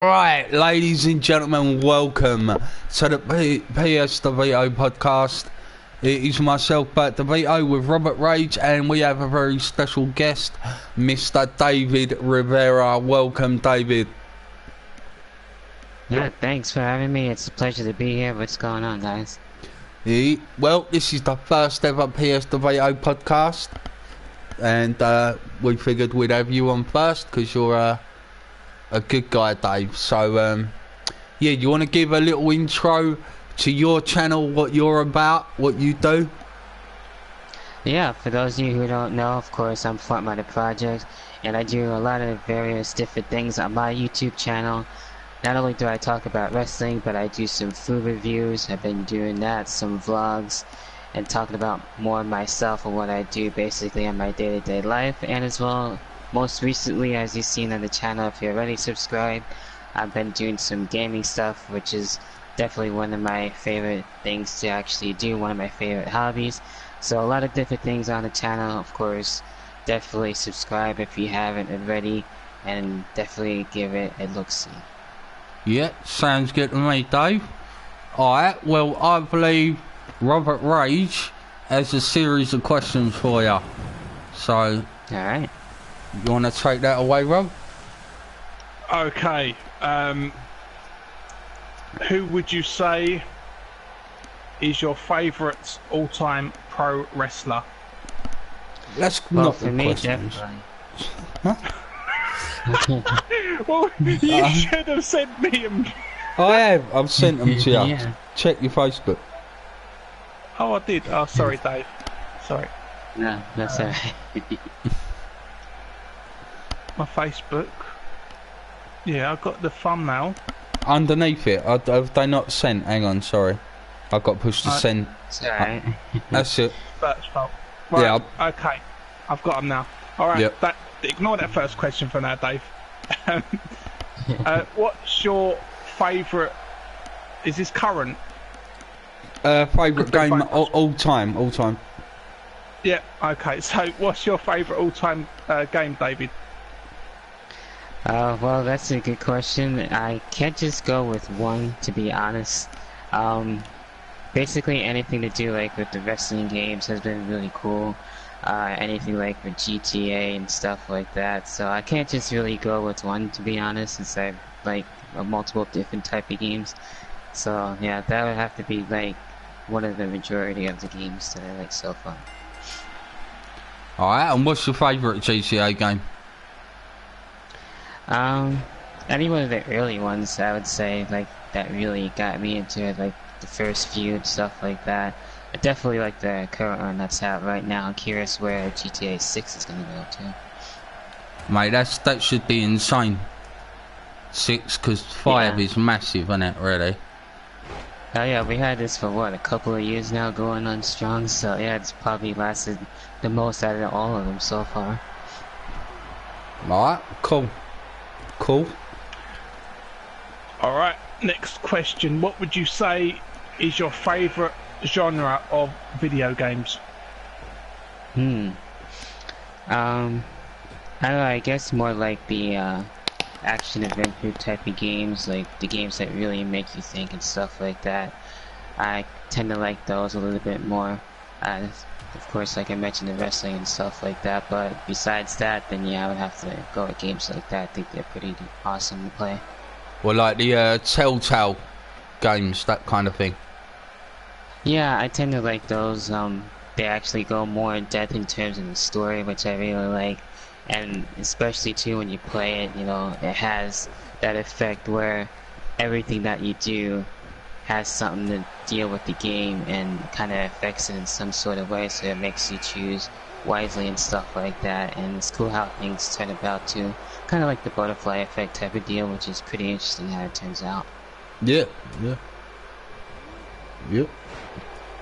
Right, ladies and gentlemen, welcome to the PSDovito podcast. It is myself, DOVITO, with Robert Rage, and we have a very special guest, Mr. David Rivera. Welcome, David. Yeah, thanks for having me. It's a pleasure to be here. What's going on, guys? Well, this is the first ever PSDovito podcast, and we figured we'd have you on first because you're a good guy, Dave. So yeah, you want to give a little intro to your channel, what you're about, what you do? Yeah, for those of you who don't know, of course, I'm Frontman the Project, and I do a lot of various different things on my YouTube channel. Not only do I talk about wrestling, but I do some food reviews. I've been doing that, some vlogs, and talking about more myself and what I do basically in my day-to-day life, and as well, most recently, as you've seen on the channel, if you're already subscribed, I've been doing some gaming stuff, which is definitely one of my favorite things to actually do, one of my favorite hobbies. So a lot of different things on the channel, of course. Definitely subscribe if you haven't already, and definitely give it a look-see. Yeah, sounds good to me, Dave. Alright, well, I believe Robert Rage has a series of questions for you. So, Alright. you want to take that away, Rob? Okay. Who would you say is your favourite all-time pro wrestler? Let's Well, not for the me, questions. definitely. Well, you should have sent me him. I have. I've sent them to you. Yeah. Check your Facebook. Oh, I did. Oh, sorry, Dave. Sorry. No, that's alright. My Facebook. Yeah, I got the thumbnail. Underneath it, have they not sent? Hang on, sorry. I've got pushed to send. It's alright. That's it. Search fault. Right. Yeah. Okay. I've got them now. All right. Yep. Ignore that first question for now, Dave. What's your favourite? Is this current? Favourite game fine. all time. Yeah. Okay. So, what's your favourite all-time game, David? Well, that's a good question. I can't just go with one, to be honest. Basically anything to do like with the wrestling games has been really cool. Anything like with GTA and stuff like that. So I can't just really go with one, to be honest, since I like multiple different type of games. So yeah, that would have to be like one of the majority of the games that I like so far. Alright, and what's your favourite GTA game? Any one of the early ones, I would say, like, that really got me into it, like, the first few and stuff like that. I definitely like the current one that's out right now. I'm curious where GTA 6 is gonna go to. Mate, that should be insane. 6, because 5 is massive, isn't it, really? Oh yeah, we had this for what, a couple of years now, going on strong, so yeah, it's probably lasted the most out of all of them so far. Alright, cool. All right. Next question. What would you say is your favourite genre of video games? I don't know, I guess more like the action adventure type of games, like the games that really make you think and stuff like that. I tend to like those a little bit more. Of course, like I mentioned, the wrestling and stuff like that, but besides that, then yeah, I would have to go with games like that. I think they're pretty awesome to play. Well, like the Telltale games, that kind of thing. Yeah, I tend to like those. They actually go more in depth in terms of the story, which I really like. And especially too when you play it, you know, it has that effect where everything that you do has something to deal with the game and kind of affects it in some sort of way, so it makes you choose wisely and stuff like that. And it's cool how things turn about too, kind of like the butterfly effect type of deal, which is pretty interesting how it turns out. Yeah,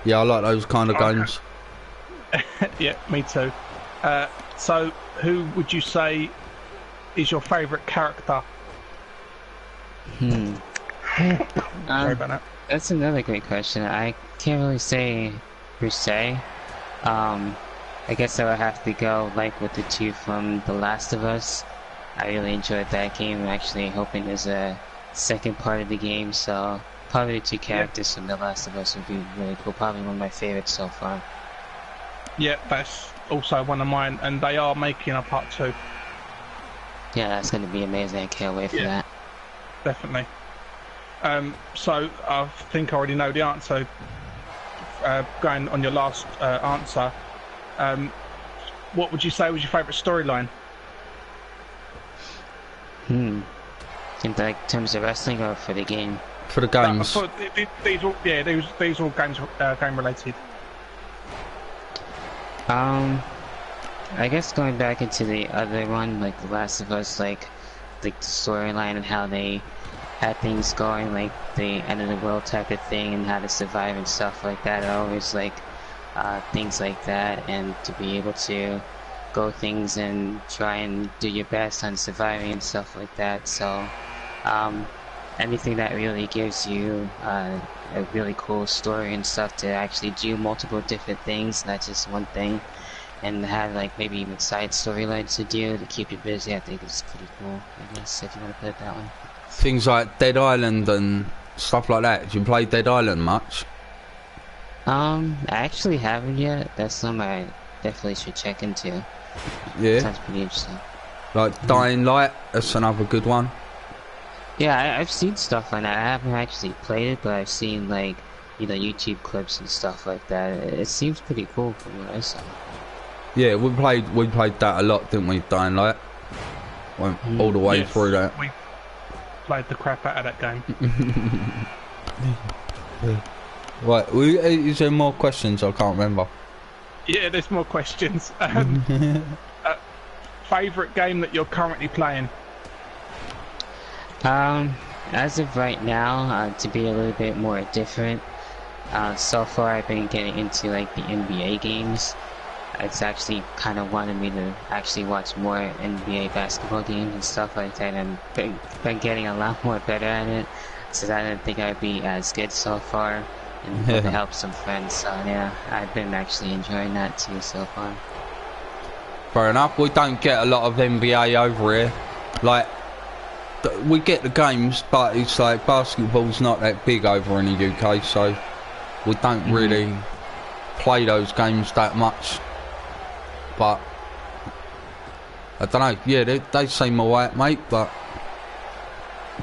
I like those kind of games. Yeah, me too. So, who would you say is your favourite character? Sorry about that. That's another great question. I can't really say per se. I guess I would have to go like with the two from The Last of Us. I really enjoyed that game. I'm actually hoping there's a second part of the game, so probably the two characters from The Last of Us would be really cool. Probably one of my favorites so far. Yeah, that's also one of mine, and they are making a part 2. Yeah, that's going to be amazing. I can't wait for that. Definitely. So I think I already know the answer. Going on your last answer, what would you say was your favourite storyline? In like terms of wrestling or for the game? For the games. These are all games game related. I guess going back into the other one, like The Last of Us, like the storyline and how they had things going, like the end of the world type of thing, and how to survive and stuff like that. I always like things like that, and to be able to go things and try and do your best on surviving and stuff like that. So anything that really gives you a really cool story and stuff to actually do multiple different things, not just one thing, and have like maybe even side storylines to do to keep you busy, I think is pretty cool, I guess, if you want to put it that way. Things like Dead Island and stuff like that. Do you play Dead Island much? I actually haven't yet. That's something I definitely should check into. Yeah. Sounds pretty interesting. Like Dying Light, that's another good one. Yeah, I've seen stuff like that. I haven't actually played it, but I've seen like, you know, YouTube clips and stuff like that. It seems pretty cool from what I saw. Yeah, we played that a lot, didn't we? Dying Light. Went all the way through that. We played the crap out of that game. Right, is there more questions? I can't remember. Yeah, there's more questions. Favourite game that you're currently playing? As of right now, to be a little bit more different, so far I've been getting into like the NBA games. It's actually kind of wanted me to actually watch more NBA basketball games and stuff like that, and been getting a lot more better at it, so I didn't think I'd be as good so far, and to help some friends. So yeah, I've been actually enjoying that too so far. Fair enough. We don't get a lot of NBA over here. Like, we get the games, but it's like basketball's not that big over in the UK, so we don't really play those games that much. But I don't know. Yeah, they seem alright, mate. But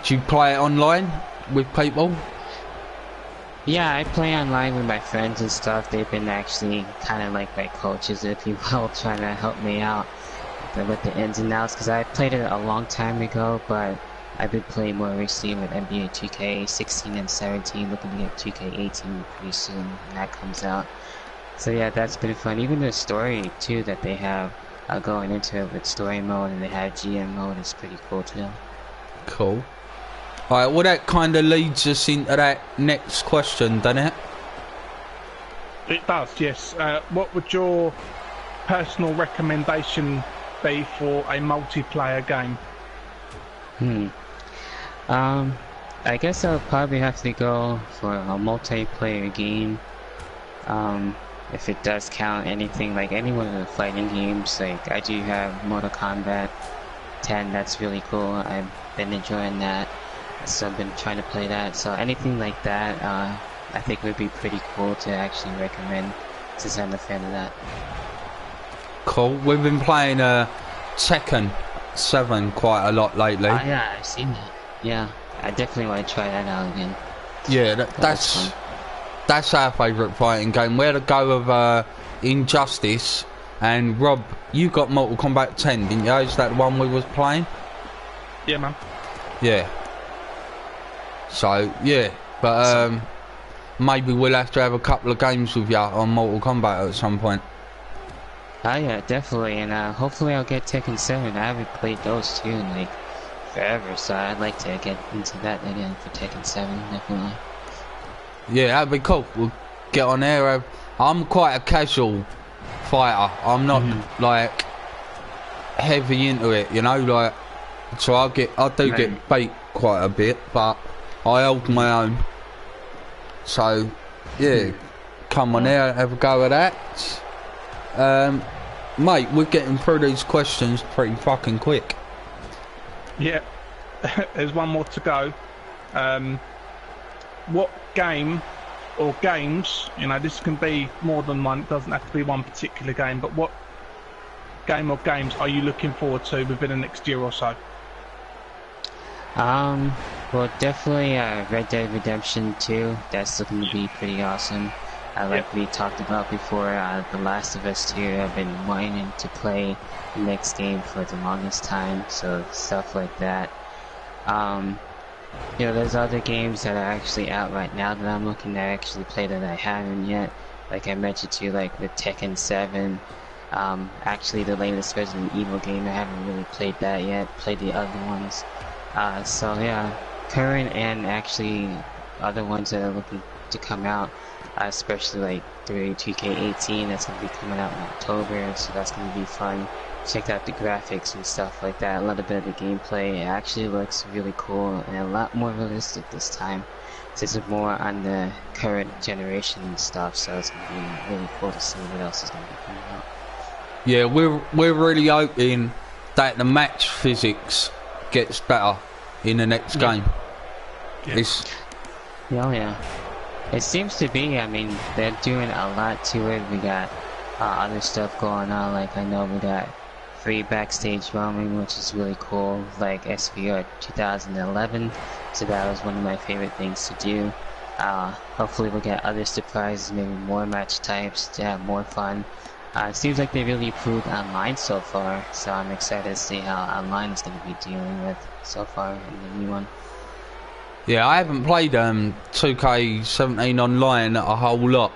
do you play it online with people? Yeah, I play online with my friends and stuff. They've been actually kind of like my coaches, if you will, trying to help me out with the ins and outs. Because I played it a long time ago, but I've been playing more recently with NBA 2K 16 and 17, looking to get 2K 18 pretty soon when that comes out. So yeah, that's been fun. Even the story too that they have going into it with story mode, and they have GM mode, is pretty cool too. Cool. Alright, well that kind of leads us into that next question, doesn't it? It does, yes. What would your personal recommendation be for a multiplayer game? I guess I'll probably have to go for a multiplayer game. If it does count anything, like any one of the fighting games, like I do have Mortal Kombat 10, that's really cool. I've been enjoying that, so I've been trying to play that. So anything like that, I think would be pretty cool to actually recommend, since I'm a fan of that. Cool. We've been playing Tekken 7 quite a lot lately. Oh yeah, I've seen that. Yeah, I definitely want to try that out again. Yeah, that's our favourite fighting game. We had a go of Injustice, and Rob, you got Mortal Kombat 10, didn't you? Is that the one we was playing? Yeah, man. Yeah. So, yeah. But maybe we'll have to have a couple of games with you on Mortal Kombat at some point. Oh yeah, definitely, and hopefully I'll get Tekken 7. I haven't played those two in like forever, so I'd like to get into that again for Tekken 7, definitely. Yeah, that'd be cool. We'll get on there. I'm quite a casual fighter. I'm not like heavy into it, you know. Like, so I do get beat quite a bit, but I hold my own. So yeah, come on there, have a go at that. Mate, we're getting through these questions pretty fucking quick. Yeah, there's one more to go. What game or games, you know, this can be more than one, it doesn't have to be one particular game, but what game or games are you looking forward to within the next year or so? Well, definitely Red Dead Redemption 2. That's looking to be pretty awesome. Like we talked about before, The Last of Us 2, I've been wanting to play the next game for the longest time, so stuff like that. You know, there's other games that are actually out right now that I'm looking to actually play that I haven't yet. Like I mentioned to you, like the Tekken 7. Actually the latest Resident Evil game, I haven't really played that yet, played the other ones. So yeah, current and actually other ones that are looking to come out, especially like 2K18, that's going to be coming out in October, so that's going to be fun. Checked out the graphics and stuff like that, a little bit of the gameplay. It actually looks really cool and a lot more realistic this time. This is more on the current generation and stuff, so it's going to be really cool to see what else is going to be coming out. Yeah, we're really hoping that the match physics gets better in the next game. Yeah. Yeah. It seems to be. I mean, they're doing a lot to it. We got other stuff going on. Like I know we got free backstage roaming, which is really cool. Like SVR 2011. So that was one of my favorite things to do. Hopefully we'll get other surprises, maybe more match types to have more fun. It seems like they really improved online so far, so I'm excited to see how online is going to be dealing with so far in the new one. Yeah, I haven't played 2K17 online a whole lot.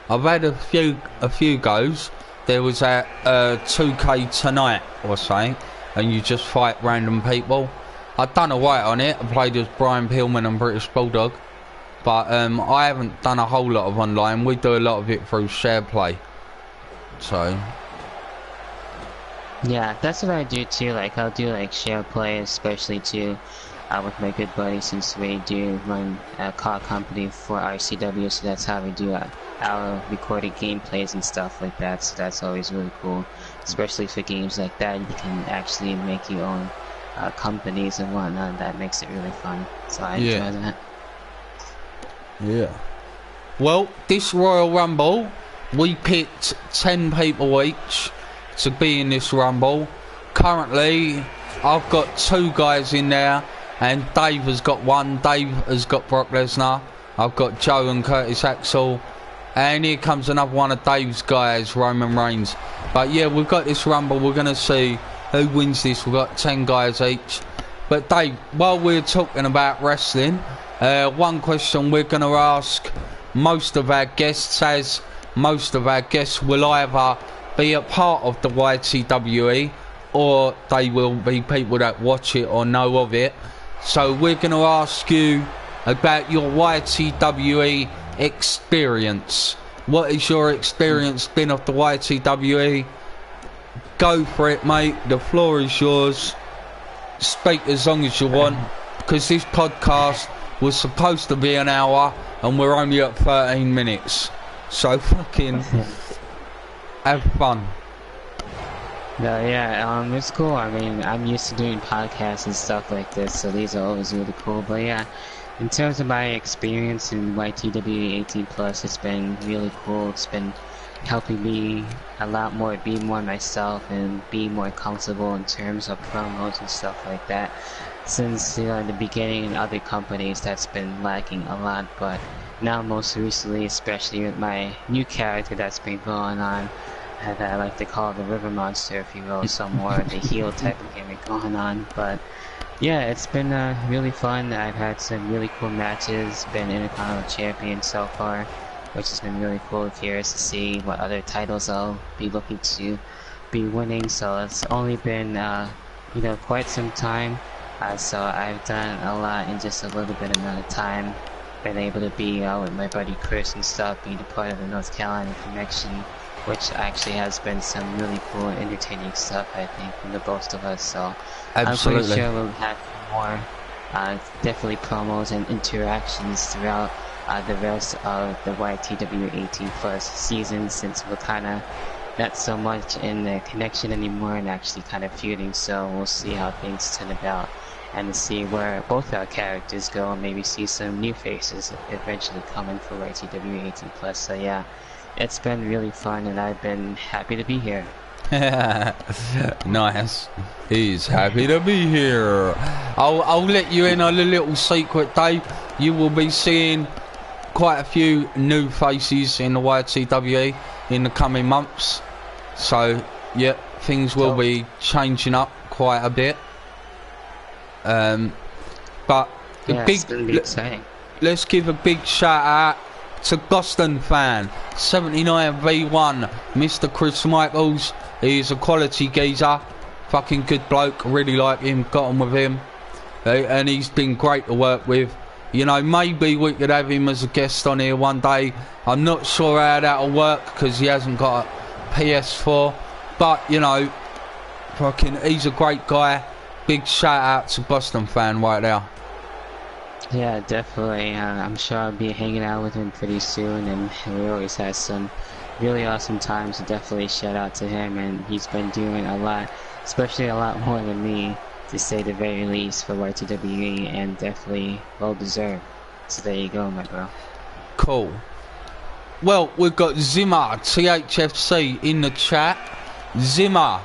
I've had a few goes. There was that 2K Tonight or something, and you just fight random people. I've done alright on it. I played as Brian Pillman and British Bulldog, but I haven't done a whole lot of online. We do a lot of it through share play. So yeah, that's what I do too. Like I'll do like share play, especially too with my good buddy, since we do run a car company for RCW, so that's how we do our recorded gameplays and stuff like that. So that's always really cool, especially for games like that. You can actually make your own companies and whatnot. That makes it really fun. So I enjoy that. Yeah. Well, this Royal Rumble, we picked 10 people each to be in this Rumble. Currently, I've got 2 guys in there, and Dave has got 1. Dave has got Brock Lesnar. I've got Joe and Curtis Axel. And here comes another one of Dave's guys, Roman Reigns. But yeah, we've got this Rumble. We're going to see who wins this. We've got 10 guys each. But Dave, while we're talking about wrestling, one question we're going to ask most of our guests, as most of our guests will either be a part of the YTWE or they will be people that watch it or know of it. So we're going to ask you about your YTWE experience. What has your experience been of the YTWE? Go for it, mate. The floor is yours. Speak as long as you want, because this podcast was supposed to be an hour and we're only at 13 minutes. So fucking have fun. No, yeah, it's cool. I mean, I'm used to doing podcasts and stuff like this, so these are always really cool. But yeah, in terms of my experience in YTWE 18+, it's been really cool. It's been helping me a lot more, be more myself and be more comfortable in terms of promos and stuff like that. Since in the beginning in other companies, that's been lacking a lot, but now most recently, especially with my new character that's been going on, that I like to call the River Monster, if you will, some more of the heel type of gimmick going on. But yeah, it's been really fun. I've had some really cool matches, been Intercontinental Champion so far, which has been really cool. Curious to see what other titles I'll be looking to be winning. So it's only been quite some time, so I've done a lot in just a little bit amount of time. Been able to be out with my buddy Chris and stuff, being a part of the North Carolina connection, which actually has been some really cool and entertaining stuff, I think, from the both of us. So Absolutely. I'm pretty sure we'll have more definitely promos and interactions throughout the rest of the YTW 18+ season, since we're kind of not so much in the connection anymore and actually kind of feuding. So we'll see how things turn about and to see where both our characters go, and maybe see some new faces eventually coming for YTW 18+. So yeah, it's been really fun, and I've been happy to be here. Nice. He's happy to be here. I'll let you in on a little secret, Dave. You will be seeing quite a few new faces in the YTWE in the coming months. So yeah, things will be changing up quite a bit. But yeah, it's gonna be exciting. Let's give a big shout out to Boston fan 79v1, Mr. Chris Michaels. He's a quality geezer, fucking good bloke, really like him, got on with him, and he's been great to work with. You know, maybe we could have him as a guest on here one day. I'm not sure how that'll work because he hasn't got a PS4, but you know, fucking he's a great guy. Big shout out to Boston fan right there. Yeah, definitely. I'm sure I'll be hanging out with him pretty soon, and we always had some really awesome times. So definitely shout out to him, and he's been doing a lot, especially a lot more than me, to say the very least, for YTWE, and definitely well deserved. So there you go, my bro. Cool. Well, we've got Zimmer THFC in the chat. Zimmer,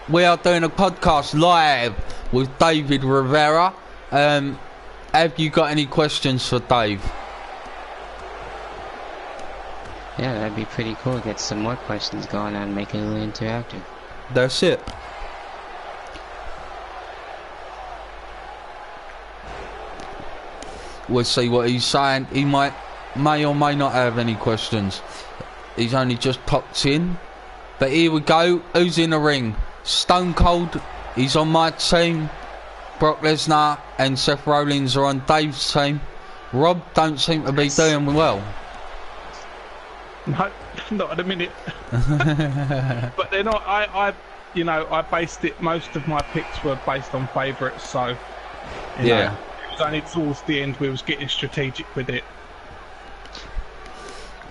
we are doing a podcast live with David Rivera. Have you got any questions for Dave? Yeah, that'd be pretty cool. Get some more questions going on, make it a little interactive. That's it. We'll see what he's saying. He may or may not have any questions. He's only just popped in. But here we go. Who's in the ring? Stone Cold. He's on my team. Brock Lesnar and Seth Rollins are on Dave's team. Rob don't seem to be doing well. No, not at a minute. But they're not. I based it. Most of my picks were based on favourites, so you know, it was only towards the end we was getting strategic with it.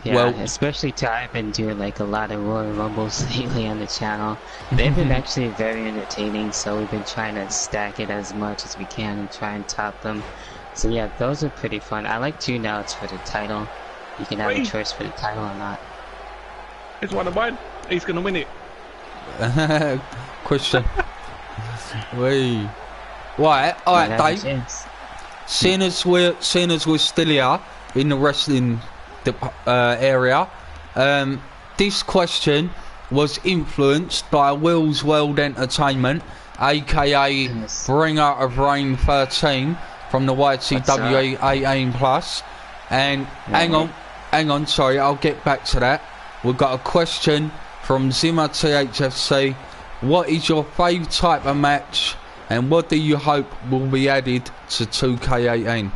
Yeah, well, especially I've been doing like a lot of Royal Rumbles lately on the channel. They've been actually very entertaining, so we've been trying to stack it as much as we can and try and top them. So yeah, those are pretty fun. I like 2 outs for the title. You can have a choice for the title or not. It's one of mine. He's gonna win it. Question. Wait. Right, alright, Dave. Seeing as we're still here in the wrestling area, this question was influenced by Will's World Entertainment, aka Bringer of Reign 13 from the YTWE 18+. And hang on, sorry, I'll get back to that. We've got a question from Zimmer THFC. What is your favourite type of match, and what do you hope will be added to 2K18?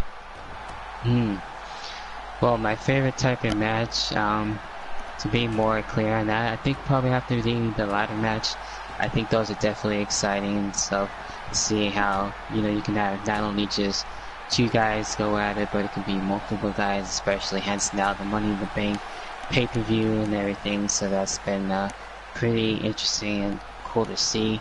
Well, my favorite type of match, to be more clear on that, I think probably have to be the ladder match. I think those are definitely exciting and stuff. To see how, you know, you can have not only just 2 guys go at it, but it can be multiple guys, especially hence now the Money in the Bank pay-per-view and everything. So that's been pretty interesting and cool to see.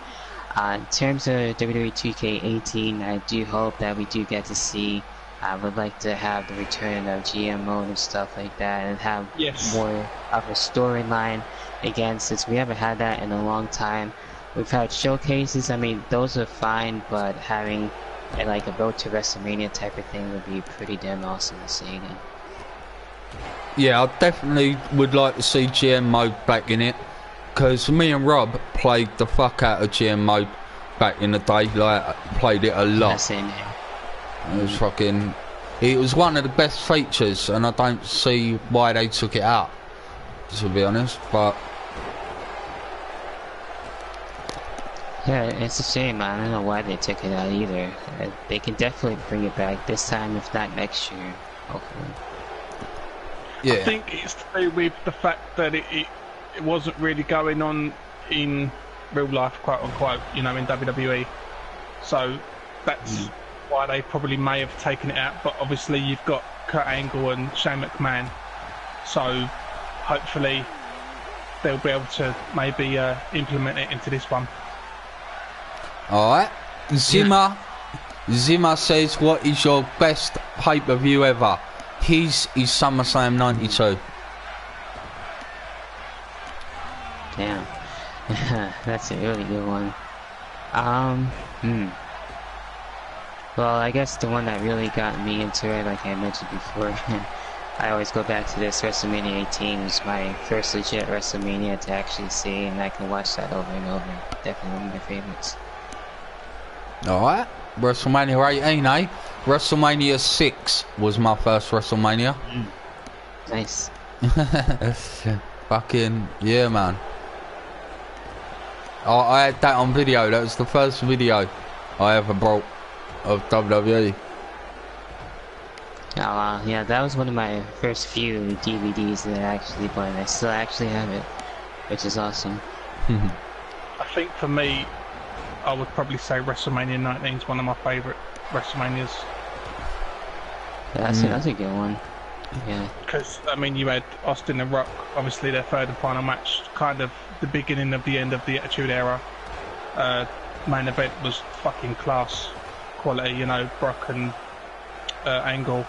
In terms of WWE 2K18, I do hope that we do get to see. I would like to have the return of GM mode and stuff like that, and have more of a storyline again, since we haven't had that in a long time. We've had showcases, I mean, those are fine, but having like a Road to WrestleMania type of thing would be pretty damn awesome to see again. Yeah, I definitely would like to see GM mode back in it, because me and Rob played the fuck out of GM mode back in the day. Like, played it a lot. Same here. It was fucking... It was one of the best features, and I don't see why they took it out, to be honest, but... Yeah, it's a shame. I don't know why they took it out either. They can definitely bring it back this time, if not next year, hopefully. Yeah. I think it's to do with the fact that it wasn't really going on in real life, quote unquote, you know, in WWE. So that's why they probably may have taken it out. But obviously you've got Kurt Angle and Shane McMahon, so hopefully they'll be able to maybe implement it into this one. Alright, Zimmer Zimmer says, what is your best pay-per-view ever? His is SummerSlam 92. Damn. That's a really good one. Well, I guess the one that really got me into it, like I mentioned before, I always go back to this. WrestleMania 18 was my first legit WrestleMania to actually see, and I can watch that over and over. Definitely one of my favorites. Alright, WrestleMania 18, eh? WrestleMania 6 was my first WrestleMania. Nice. Fucking, yeah, man. I had that on video. That was the first video I ever bought of WWE. Oh wow, yeah, that was one of my first few DVDs that I actually bought, and I still actually have it, which is awesome. I think for me, I would probably say WrestleMania 19 is one of my favourite WrestleManias. Yeah, that's a good one. Yeah. Because, I mean, you had Austin and Rock, obviously their third and final match, kind of the beginning of the end of the Attitude Era. Main event was fucking class quality, you know, Brock and Angle,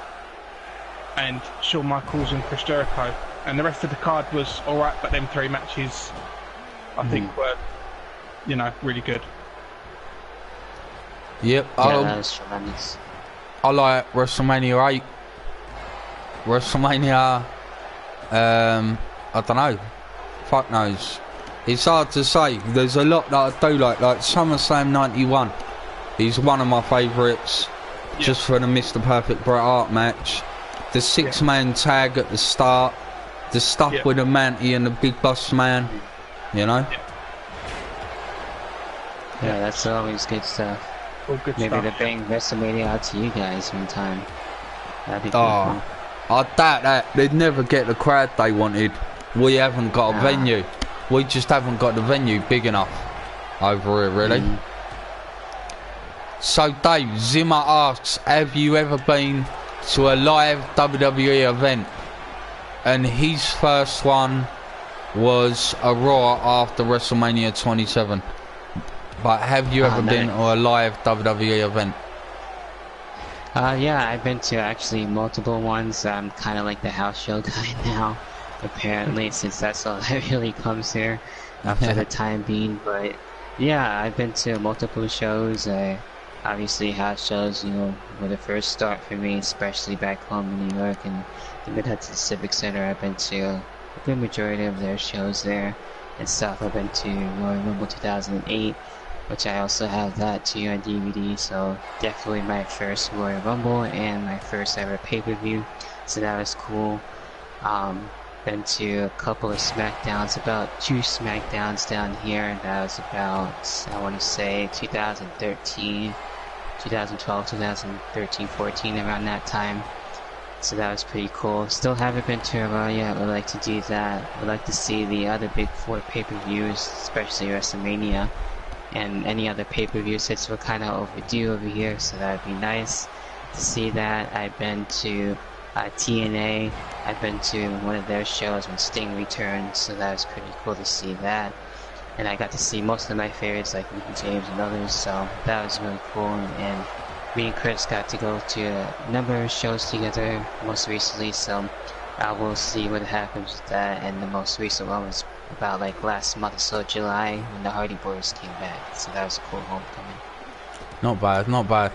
and Shawn Michaels and Chris Jericho. And the rest of the card was alright, but them three matches, I think, were, you know, really good. Yep. Yeah, that was tremendous. I like WrestleMania 8. WrestleMania, I don't know. Fuck knows. It's hard to say. There's a lot that I do like SummerSlam 91 is one of my favourites, just for the Mr. Perfect Bret Hart match. The six-man tag at the start, the stuff with the Manty and the Big Boss Man, you know? Yeah, that's always good stuff. All good Maybe stuff. to bring WrestleMania out to you guys one time. That'd be cool. I doubt that. They'd never get the crowd they wanted. We haven't got a venue. We just haven't got the venue big enough over here, really. So, Dave, Zimmer asks, have you ever been to a live WWE event? And his first one was a Raw after WrestleMania 27. But have you ever been to a live WWE event? Yeah, I've been to actually multiple ones. I'm kind of like the house show guy now, apparently, since that's all that really comes here for the time being. But yeah, I've been to multiple shows. Obviously, house shows, you know, were the first start for me, especially back home in New York and the Mid-Hudson Civic Center. I've been to a good majority of their shows there and stuff. I've been to Royal Rumble 2008. Which I also have that too on DVD, so definitely my first Royal Rumble and my first ever pay-per-view, so that was cool. Been to a couple of SmackDowns, about 2 SmackDowns down here. That was about, I want to say 2013, 2012, 2013, 14, around that time. So that was pretty cool. Still haven't been to a Raw yet. Would like to do that. Would like to see the other big 4 pay-per-views, especially WrestleMania. And any other pay-per-view, since we're kind of overdue over here, so that would be nice to see that. I've been to TNA. I've been to one of their shows when Sting returned, so that was pretty cool to see that. And I got to see most of my favorites like Mickey James and others, so that was really cool. And me and Chris got to go to a number of shows together most recently, so we'll see what happens with that. And the most recent one was about like last month or so, July, when the Hardy Boys came back, so that was a cool homecoming. Not bad, not bad.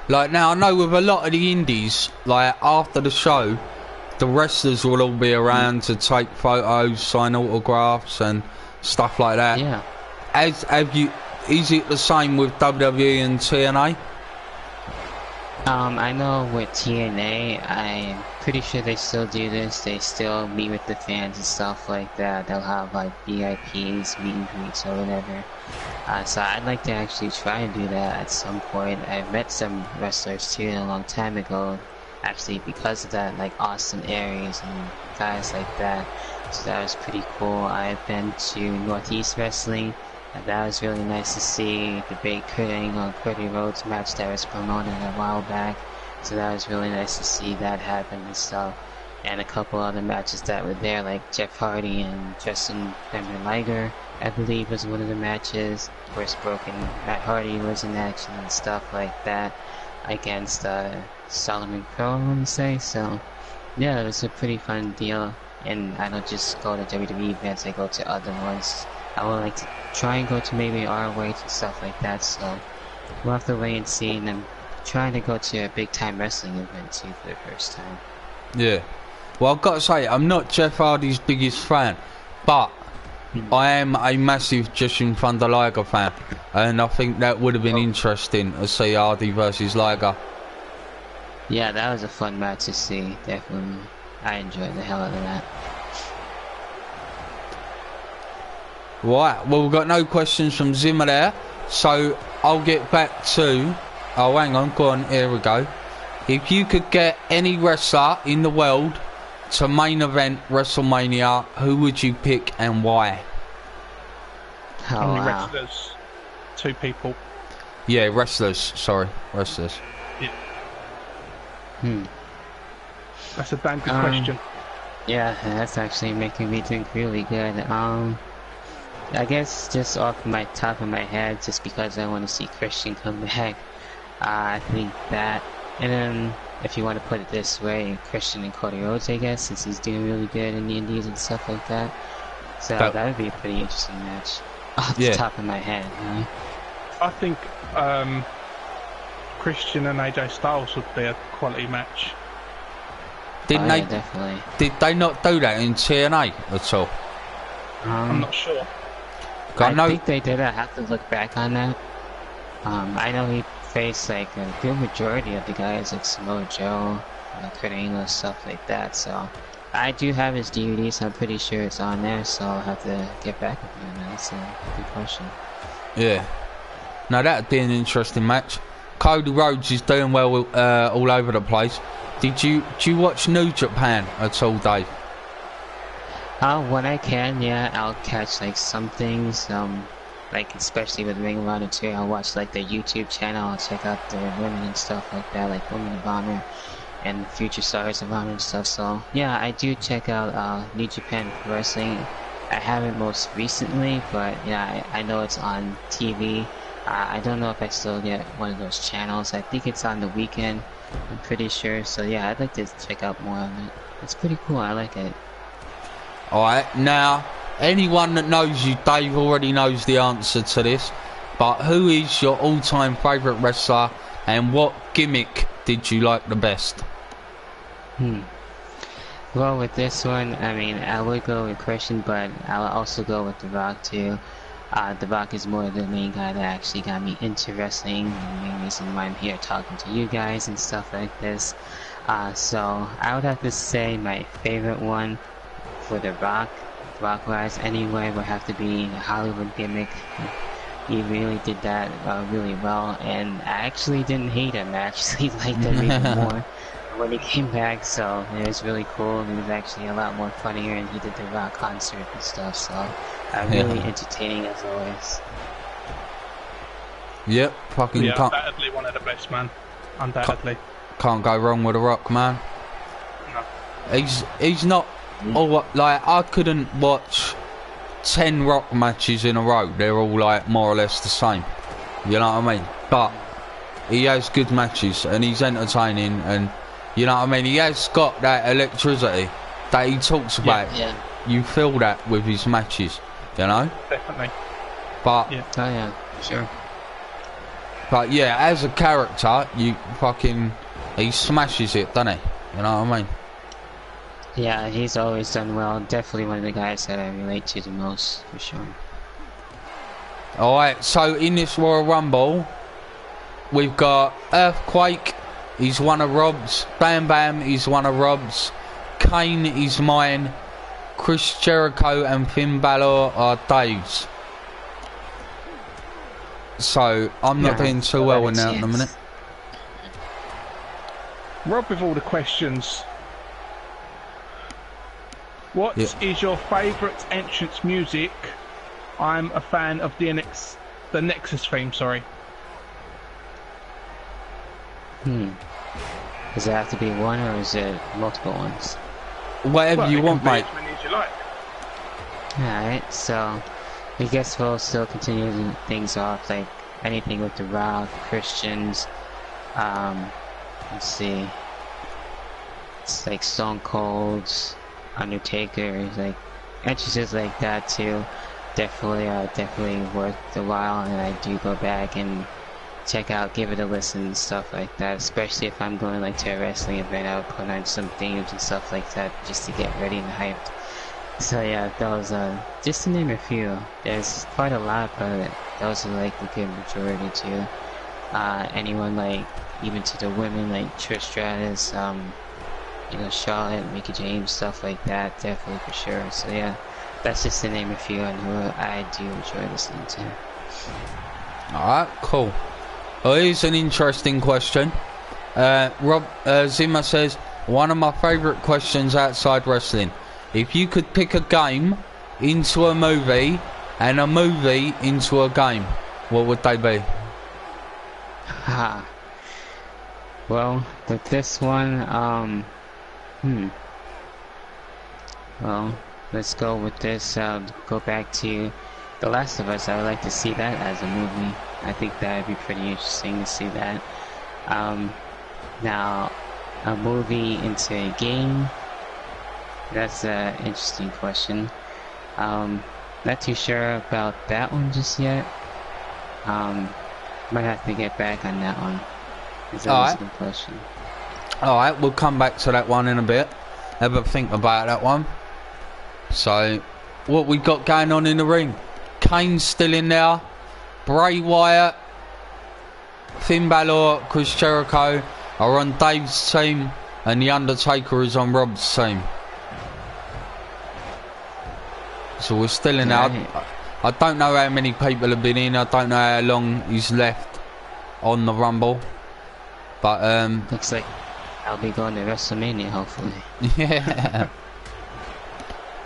Like, now I know with a lot of the indies, like after the show, the wrestlers will all be around to take photos, sign autographs and stuff like that. Yeah. Is it the same with WWE and TNA? I know with TNA, I'm pretty sure they still do this. They still meet with the fans and stuff like that. They'll have like VIPs, meet and greets or whatever. So I'd like to actually try and do that at some point. I've met some wrestlers too a long time ago, actually because of that, like Austin Aries and guys like that. So that was pretty cool. I've been to Northeast Wrestling. And that was really nice to see the big Kurt Angle and Cody Rhodes match that was promoted a while back. So that was really nice to see that happen and stuff. and a couple other matches that were there, like Jeff Hardy and Justin Liger, I believe, was one of the matches. Of course, Broken Matt Hardy was in action and stuff like that against Solomon Crowe, I want to say. So, yeah, it was a pretty fun deal. And I don't just go to WWE events, I go to other ones. I would like to try and go to maybe ROH and stuff like that, so we'll have to wait and see. And I'm trying to go to a big time wrestling event too for the first time. Yeah. Well, I've got to say, I'm not Jeff Hardy's biggest fan, but I am a massive Jushin Thunder Liger fan, and I think that would have been interesting to see Hardy versus Liger. Yeah, that was a fun match to see, definitely. I enjoyed the hell out of that. Right, well, we've got no questions from Zimmer there, so I'll get back to... Oh, hang on, go on, here we go. If you could get any wrestler in the world to main event WrestleMania, who would you pick and why? Oh, Only wow. wrestlers. 2 people. Yeah, wrestlers, sorry, wrestlers. Yeah. That's a damn good question. Yeah, that's actually making me think really good. I guess just off my top of my head, just because I want to see Christian come back, I think that. And then, if you want to put it this way, Christian and Cody Rhodes, I guess, since he's doing really good in the indies and stuff like that. So that would be a pretty interesting match, off the top of my head. You know? I think Christian and AJ Styles would be a quality match. Didn't they? Yeah, definitely. Did they not do that in TNA at all? I'm not sure. I think they did. I have to look back on that. I know he faced like a good majority of the guys, like Samoa Joe, Kurt Angle, stuff like that. So I do have his DVD, so I'm pretty sure it's on there. So I'll have to get back with you on that. That's a good question. Yeah. Now that'd be an interesting match. Cody Rhodes is doing well all over the place. Do you watch New Japan at all, Dave? When I can, yeah, I'll catch like some things. Like especially with Ring of Honor too, I'll watch like their YouTube channel. I'll check out their women and stuff like that, like Women of Honor and Future Stars of Honor and stuff. So yeah, I do check out New Japan Pro Wrestling. I haven't most recently, but yeah, I know it's on TV. I don't know if I still get one of those channels. I think it's on the weekend, I'm pretty sure. So yeah, I'd like to check out more on it. It's pretty cool, I like it. Alright, now, anyone that knows you, Dave, already knows the answer to this. But who is your all-time favourite wrestler, and what gimmick did you like the best? Well, with this one, I mean, I would go with Christian, but I'll also go with The Rock too. The Rock is more the main guy that actually got me into wrestling, and the main reason why I'm here talking to you guys and stuff like this. So I would have to say my favorite one for The Rock, Rock-wise anyway, would have to be the Hollywood gimmick. He really did that really well, and I actually didn't hate him. I actually liked him even more when he came back, so it was really cool. He was actually a lot more funnier, and he did the Rock concert and stuff, so really entertaining as always. Yep, fucking yeah, undoubtedly one of the best, man. Undoubtedly. Can't go wrong with The Rock, man. No. He's not... like, I couldn't watch 10 Rock matches in a row. They're all, like, more or less the same. You know what I mean? But he has good matches, and he's entertaining, and... You know what I mean? He has got that electricity that he talks about. Yeah. You feel that with his matches, you know? Definitely. But... Oh yeah, sure. But yeah, as a character, you fucking... He smashes it, doesn't he? You know what I mean? Yeah, he's always done well. Definitely one of the guys that I relate to the most, for sure. Alright, so in this Royal Rumble, we've got Earthquake, he's one of Rob's. Bam Bam is one of Rob's. Kane is mine. Chris Jericho and Finn Balor are Dave's. So, I'm not doing too well in that in a minute. Rob, with all the questions, what is your favourite entrance music? I'm a fan of the Nexus theme, sorry. Does it have to be one, or is it multiple ones? Whatever Well, you it want, can be mate. as many as you like. Alright, so I guess we'll still continue things off, like anything with The Rock, Christians, let's see, it's like Stone Cold's, Undertaker, like entrances like that too. Definitely worth the while, and I do go back and check out, give it a listen and stuff like that, especially if I'm going like to a wrestling event. I'll put on some themes and stuff like that just to get ready and hyped. So yeah, those just to name a few. There's quite a lot, but those are like the good majority too. Anyone like even to the women like Trish Stratus, Charlotte, Mickey James, stuff like that, definitely for sure. So yeah, that's just to name a few on who I do enjoy listening to. Alright, cool. Well, here's an interesting question. Zimmer says, one of my favourite questions outside wrestling. If you could pick a game into a movie and a movie into a game, what would they be? Ha. Well, with this one, well, let's go with this. Go back to The Last of Us. I would like to see that as a movie. I think that would be pretty interesting to see that. Now, a movie into a game. That's an interesting question. Not too sure about that one just yet. Might have to get back on that one. That a good question. Alright, we'll come back to that one in a bit. Have a think about that one. So, what we got going on in the ring? Kane's still in there. Bray Wyatt, Finn Balor, Chris Jericho are on Dave's team, and The Undertaker is on Rob's team. So we're still in there. I don't know how many people have been in. I don't know how long he's left on the Rumble. But looks like I'll be going to WrestleMania hopefully. Yeah.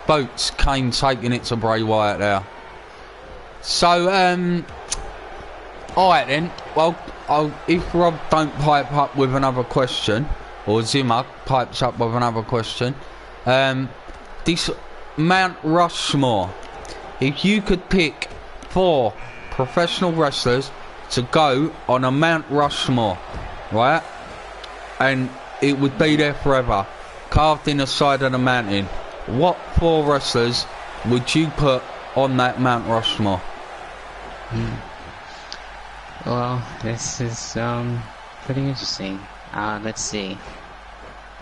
Boats, Kane taking it to Bray Wyatt there. So alright then. Well, if Rob don't pipe up with another question, or Zimmer pipes up with another question, this Mount Rushmore. If you could pick 4 professional wrestlers to go on a Mount Rushmore, right? And it would be there forever, carved in the side of the mountain. What 4 wrestlers would you put on that Mount Rushmore? Well, this is pretty interesting. Let's see.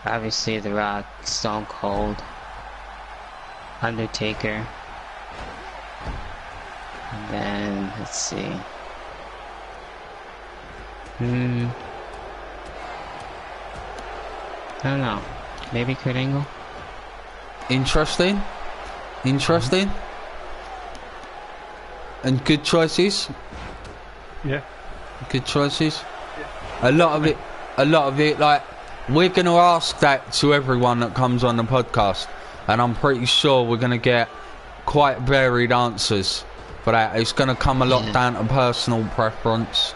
Obviously, The Rock, Stone Cold, Undertaker, and then let's see. I don't know. Maybe Kurt Angle. Interesting. And good choices. Yeah. Good choices. Yeah. A lot of it, like, we're going to ask that to everyone that comes on the podcast, and I'm pretty sure we're going to get quite varied answers for that. It's going to come a lot down to personal preference,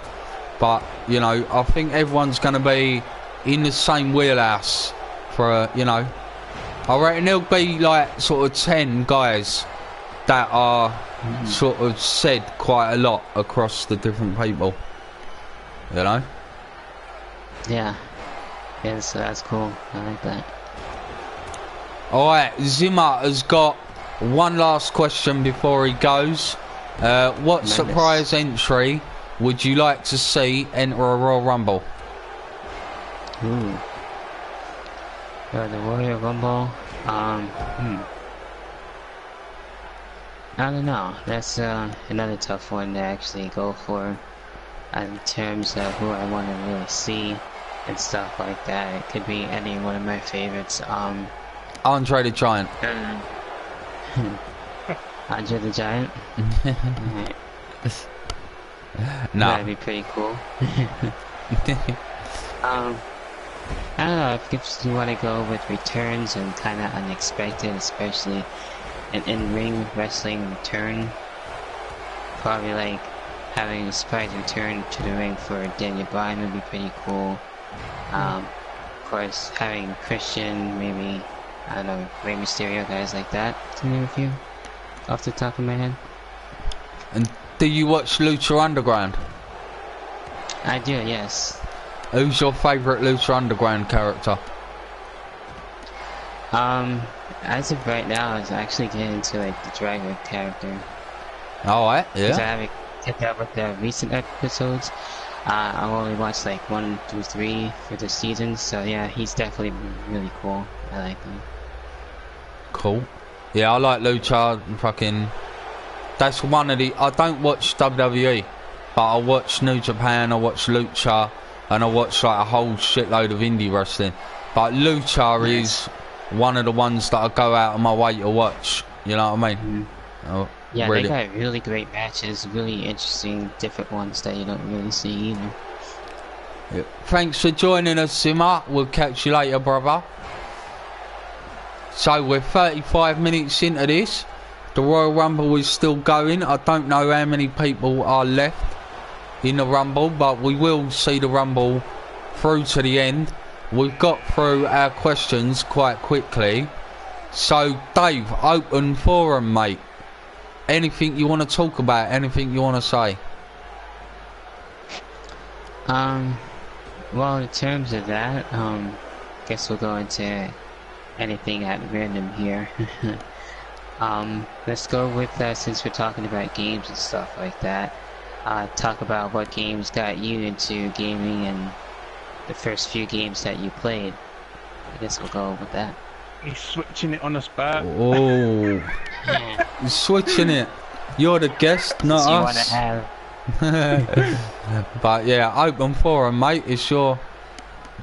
but, I think everyone's going to be in the same wheelhouse for, I reckon there'll be, like, sort of 10 guys that are sort of said quite a lot across the different people, Yeah. Yeah, so that's cool. I like that. Alright, Zimmer has got one last question before he goes. What surprise entry would you like to see enter a Royal Rumble? Ooh. The Royal Rumble. I don't know. That's another tough one to actually go for in terms of who I want to really see and stuff like that. It could be any one of my favorites. Andre the Giant. Andre the Giant? Right. No. That'd be pretty cool. I don't know, if you want to go with returns and kind of unexpected, especially an in-ring wrestling return, probably like having a surprise return to the ring for Daniel Bryan would be pretty cool. Of course, having Christian maybe I don't know, Rey Mysterio, guys like that, to name a few, off the top of my head. And do you watch Lucha Underground? I do, yes. Who's your favourite Lucha Underground character? As of right now, I was actually getting into like the driver character. Alright, Because I yeah. haven't kept up with the recent episodes. I've only watched like 1 through 3 for the season, so yeah, he's definitely really cool. I like him. Cool. Yeah, I like Lucha. Fucking. That's one of the. I don't watch WWE, but I watch New Japan, I watch Lucha, and I watch like a whole shitload of indie wrestling. But Lucha is one of the ones that I go out of my way to watch. You know what I mean? Oh, Yeah, really. they got really great matches, really interesting, different ones that you don't really see either. Yeah. Thanks for joining us, Zimmer. We'll catch you later, brother. So we're 35 minutes into this. The Royal Rumble is still going. I don't know how many people are left in the Rumble, but we will see the Rumble through to the end. We've got through our questions quite quickly. So, Dave, open forum, mate. Anything you want to talk about? Anything you want to say? Well, in terms of that, guess we'll go into anything at random here. Let's go with, since we're talking about games and stuff like that, talk about what games got you into gaming and the first few games that you played. I guess we'll go with that. He's switching it on us, Bert. Oh, you're switching it. You're the guest, not So you want us. to have... But yeah, open forum, mate. It's your.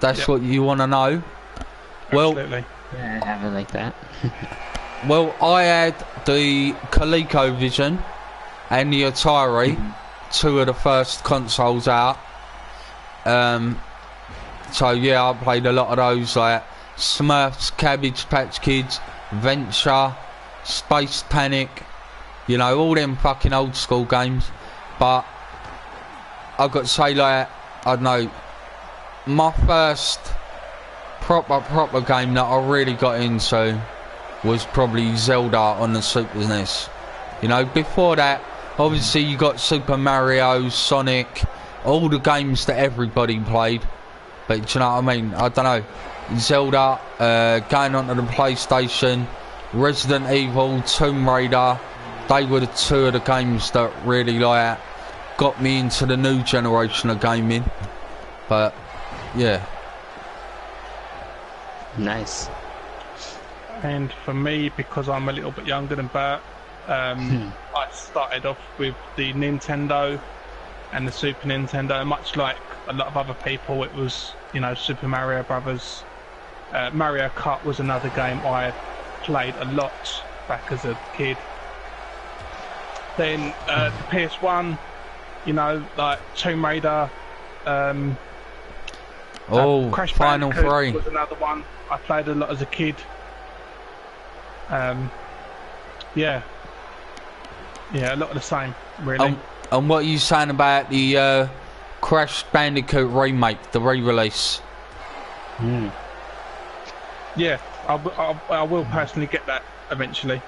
That's Yep. what you want to know. Well, Absolutely. Yeah, I have it like that. well, I had the ColecoVision and the Atari, two of the first consoles out. So yeah, I played a lot of those, like Smurfs, Cabbage Patch Kids, Venture, Space Panic, you know, all them fucking old school games. But I've got to say, like, I don't know, my first proper game that I really got into was probably Zelda on the Super NES. You know, before that, obviously you got Super Mario, Sonic, all the games that everybody played. But do you know what I mean? I don't know. Zelda, going onto the PlayStation, Resident Evil, Tomb Raider, they were the two of the games that really like got me into the new generation of gaming. But yeah. Nice. And for me, because I'm a little bit younger than Bert, I started off with the Nintendo and the Super Nintendo. Much like a lot of other people, it was, you know, Super Mario Brothers. Mario Kart was another game I played a lot back as a kid. Then the PS1, you know, like Tomb Raider, Crash Final Bandicoot 3. was another one I played a lot as a kid. Yeah, a lot of the same, really. And what are you saying about the Crash Bandicoot remake, the re-release? Yeah, I will personally get that eventually.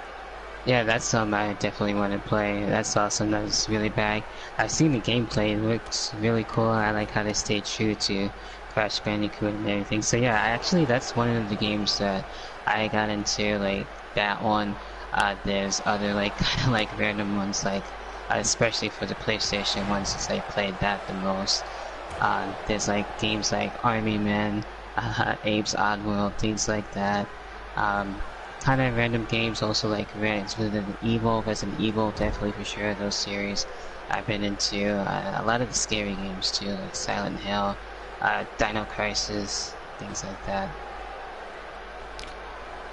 Yeah, that's something I definitely want to play. That's awesome. That's really bad. I've seen the gameplay. It looks really cool. I like how they stay true to Crash Bandicoot and everything. So yeah, actually that's one of the games that I got into, like that one. There's other like kind of like random ones, like especially for the PlayStation ones, since I played that the most. There's like games like Army Man, Abe's Oddworld, things like that. Kind of random games, also like Resident Evil, definitely for sure. Those series I've been into. A lot of the scary games too, like Silent Hill, Dino Crisis, things like that.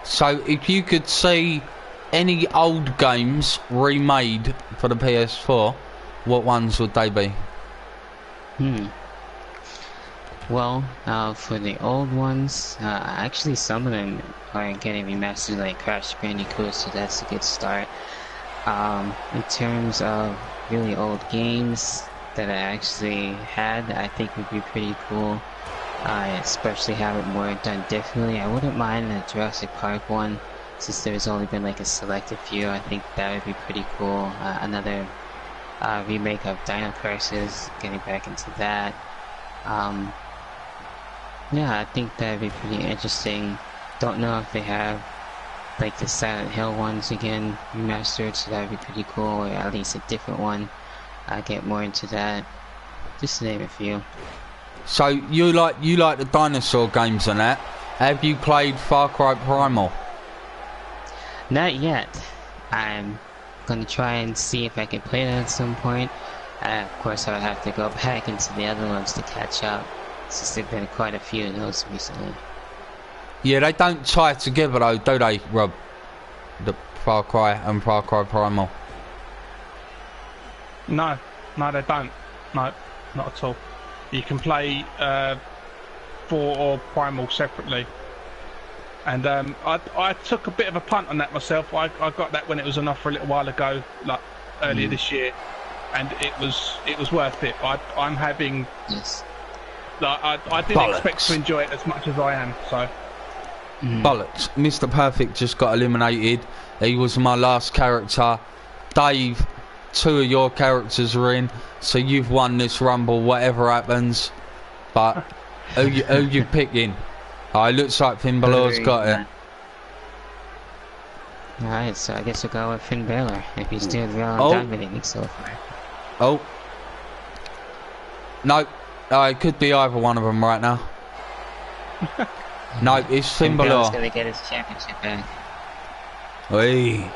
So if you could see any old games remade for the PS4, what ones would they be? Well, for the old ones, actually some of them are getting remastered, like Crash Bandicoot, so that's a good start. In terms of really old games that I actually had, I think would be pretty cool. especially have it more done differently. I wouldn't mind the Jurassic Park one, since there's only been like a selected few. I think that would be pretty cool. Another remake of Dino Crisis, getting back into that. Yeah, I think that'd be pretty interesting. Don't know if they have like the Silent Hill ones again remastered, so that'd be pretty cool, or at least a different one. I'll get more into that, just to name a few. So you like the dinosaur games and that. Have you played Far Cry Primal? Not yet. I'm gonna try and see if I can play that at some point. Of course, I would have to go back into the other ones to catch up, since there've been quite a few of those recently. Yeah, they don't tie together though, do they, Rob? The Far Cry and Far Cry Primal. No, they don't. No, not at all. You can play 4 or Primal separately. And I took a bit of a punt on that myself. I got that when it was on offer a little while ago, like earlier this year, and it was worth it. I'm having. Yes. Like, I didn't expect to enjoy it as much as I am. So. Bollocks. Mr. Perfect just got eliminated. He was my last character. Dave, 2 of your characters are in, so you've won this rumble, whatever happens. But who you picking? It looks like Finn Balor's got it. Alright, so I guess we'll go with Finn Balor, if he's doing real dominating so far. Oh. No, it could be either one of them right now. No, it's Finn Balor. Balor's gonna get his championship back. Hey.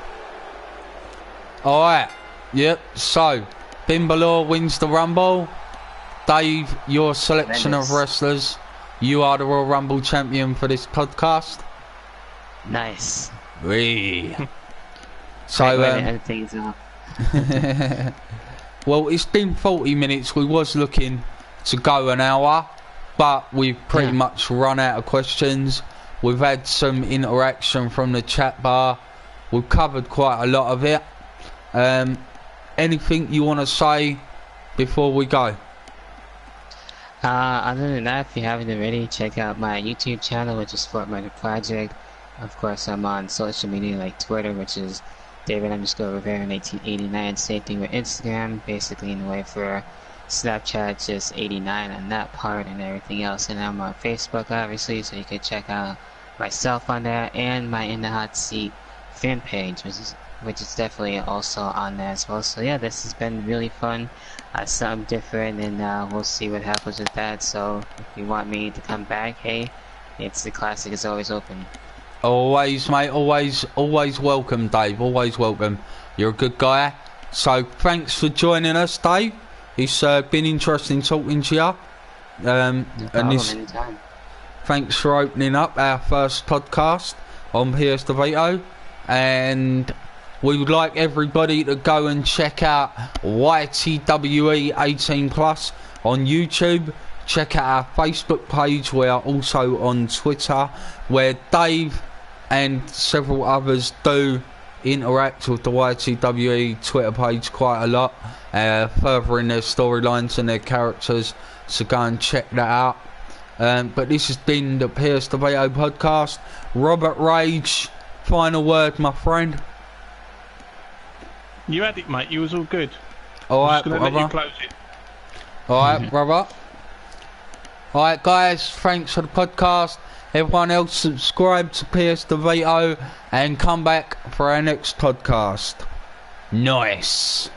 Alright. Yep, so Finn Balor wins the Rumble. Dave, your selection of wrestlers. You are the Royal Rumble champion for this podcast. Nice. Hey. So, well, it's been 40 minutes. We was looking to go an hour, but we've pretty much run out of questions. We've had some interaction from the chat bar. We've covered quite a lot of it. Anything you want to say before we go? Other than that, if you haven't already, check out my YouTube channel, which is Fortnite Project. Of course, I'm on social media like Twitter, which is David_Rivera 1989. Same thing with Instagram, basically in the way for Snapchat, just 89 on that part and everything else. And I'm on Facebook, obviously, so you can check out myself on there, and my In the Hot Seat fan page, which is definitely also on there as well. So yeah, this has been really fun, something different, and we'll see what happens with that. So if you want me to come back, hey, it's the classic is always open. Always, mate, always welcome, Dave, always welcome. You're a good guy. So thanks for joining us, Dave. It's been interesting talking to you. No problem, anytime. Thanks for opening up our first podcast on PSDovito, and we would like everybody to go and check out YTWE 18+ on YouTube. Check out our Facebook page. We are also on Twitter, where Dave and several others do interact with the YTWE Twitter page quite a lot, furthering their storylines and their characters, so go and check that out. But this has been the PSDovito podcast. Robert Rage, final word, my friend. You had it, mate. You was all good. Alright, brother. Let you close it. Alright, brother. Alright, guys, thanks for the podcast. Everyone else, subscribe to PSDovito and come back for our next podcast. Nice.